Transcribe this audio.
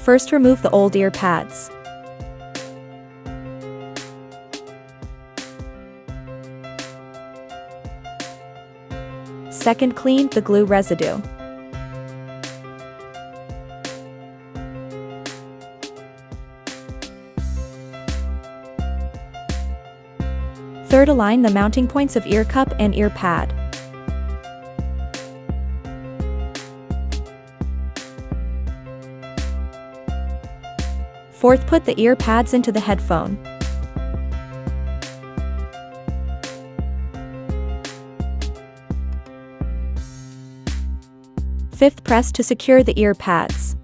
First, remove the old ear pads. Second, clean the glue residue. Third, align the mounting points of ear cup and ear pad. Fourth, put the ear pads into the headphone. Fifth, press to secure the ear pads.